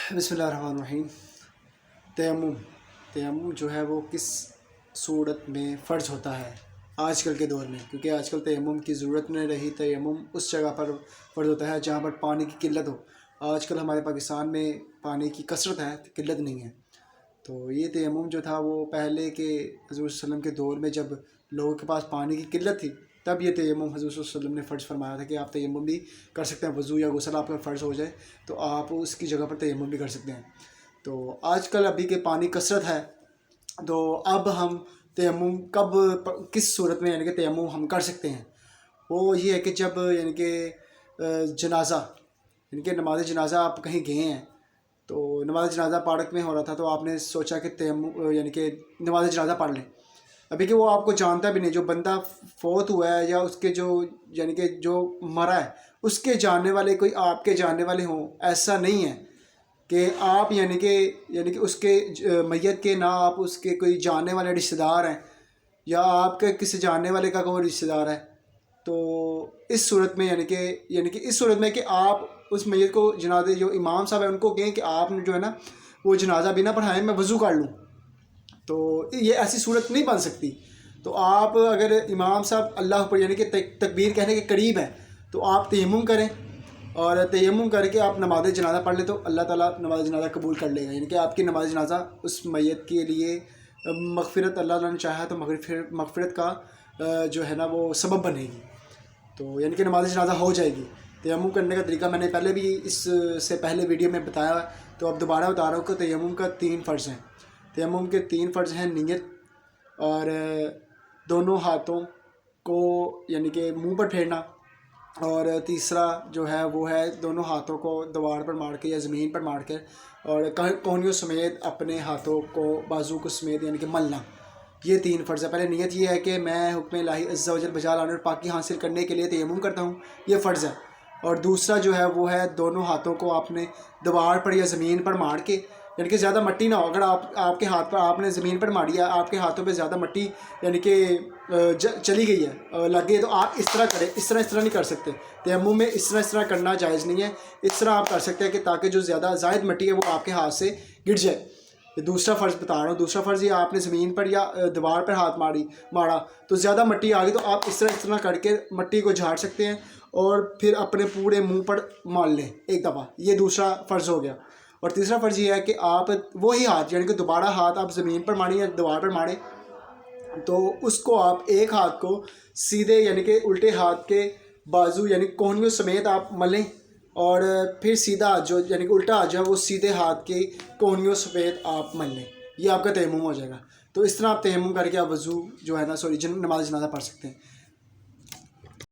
بسم اللہ الرحمن الرحیم۔ تیمم جو ہے وہ کس صورت میں فرض ہوتا ہے آج کل کے دور میں؟ کیونکہ آج کل تیمم کی ضرورت نہیں رہی۔ تیمم اس جگہ پر فرض ہوتا ہے جہاں پر پانی کی قلت ہو۔ آج کل ہمارے پاکستان میں پانی کی کثرت ہے، قلت نہیں ہے۔ تو یہ تیمم جو تھا وہ پہلے کے حضور صلی اللہ علیہ وسلم کے دور میں جب لوگوں کے پاس پانی کی قلت تھی تب یہ تیمم حضور صلی اللہ علیہ وسلم نے فرض فرمایا تھا کہ آپ تیمم بھی کر سکتے ہیں۔ وضو یا غسل آپ کا فرض ہو جائے تو آپ اس کی جگہ پر تیمم بھی کر سکتے ہیں۔ تو آج کل ابھی کے پانی کثرت ہے، تو اب ہم تیمم کس صورت میں کہ تیمم ہم کر سکتے ہیں؟ وہ یہ ہے کہ جب جنازہ کہ نماز جنازہ آپ کہیں گئے ہیں، تو نماز جنازہ پارک میں ہو رہا تھا تو آپ نے سوچا کہ تیمم کہ نماز جنازہ پڑھ لیں، ابھی کہ وہ آپ کو جانتا بھی نہیں، جو بندہ فوت ہوا ہے یا اس کے جو مرا ہے اس کے جاننے والے کوئی آپ کے جاننے والے ہوں، ایسا نہیں ہے کہ آپ اس کے میت کے نہ آپ اس کے کوئی جاننے والے رشتہ دار ہیں یا آپ کے کسی جاننے والے کا کوئی رشتہ دار ہے۔ تو اس صورت میں اس صورت میں کہ آپ اس میت کو جنازے جو امام صاحب ہیں ان کو کہیں کہ آپ جو ہے نا وہ جنازہ بھی نہ پڑھائیں، میں وضو کر لوں، تو یہ ایسی صورت نہیں بن سکتی۔ تو آپ اگر امام صاحب اللہ پر کہ تکبیر کہنے کے قریب ہیں تو آپ تیمم کریں، اور تیمم کر کے آپ نماز جنازہ پڑھ لیں تو اللہ تعالیٰ نماز جنازہ قبول کر لے گا، کہ آپ کی نماز جنازہ اس میت کے لیے مغفرت، اللہ تعالیٰ نے چاہا تو مغفرت کا جو ہے نا وہ سبب بنے گی، تو کہ نماز جنازہ ہو جائے گی۔ تیمم کرنے کا طریقہ میں نے پہلے بھی اس سے پہلے ویڈیو میں بتایا، تو اب دوبارہ بتا رہا ہوں کہ تیمم کا 3 فرض ہیں۔ تیمم کے 3 فرض ہیں: نیت، اور دونوں ہاتھوں کو کہ منہ پر پھیرنا، اور تیسرا جو ہے وہ ہے دونوں ہاتھوں کو دیوار پر مار کے یا زمین پر مار کے، اور کہنیوں سمیت اپنے ہاتھوں کو بازو کو سمیت کہ ملنا۔ یہ 3 فرض ہے۔ پہلے نیت یہ ہے کہ میں حکم الہی عز و جل بجا لانے اور پاکی حاصل کرنے کے لیے تیمم کرتا ہوں، یہ فرض ہے۔ اور دوسرا جو ہے وہ ہے دونوں ہاتھوں کو آپ نے دیوار پر یا زمین پر مار کے، کہ زیادہ مٹی نہ ہو، اگر آپ کے ہاتھ پر آپ نے زمین پر ماری ہے، آپ کے ہاتھوں پہ زیادہ مٹی چلی گئی ہے لگے، تو آپ اس طرح کریں، اس طرح نہیں کر سکتے۔ تیمم میں اس طرح کرنا جائز نہیں ہے۔ اس طرح آپ کر سکتے ہیں کہ تاکہ جو زیادہ زائد مٹی ہے وہ آپ کے ہاتھ سے گر جائے۔ یہ دوسرا فرض بتا رہا ہوں۔ دوسرا فرض یہ آپ نے زمین پر یا دیوار پر ہاتھ مارا تو زیادہ مٹی آ گئی، تو آپ اس طرح کر کے مٹی کو جھاڑ سکتے ہیں اور پھر اپنے پورے منہ پر مال لیں ایک دفعہ۔ یہ دوسرا فرض ہو گیا۔ اور تیسرا فرض یہ ہے کہ آپ وہی ہاتھ کہ دوبارہ ہاتھ آپ زمین پر ماریں یا دیوار پر ماریں، تو اس کو آپ ایک ہاتھ کو سیدھے کہ الٹے ہاتھ کے بازو کہنیوں سمیت آپ ملیں، اور پھر سیدھا ہاتھ جو الٹا ہاتھ جو ہے وہ سیدھے ہاتھ کے کہنیوں سمیت آپ مل لیں، یہ آپ کا تیمم ہو جائے گا۔ تو اس طرح آپ تیمم کر کے آپ وضو جو ہے نا نماز جنازہ پڑھ سکتے ہیں۔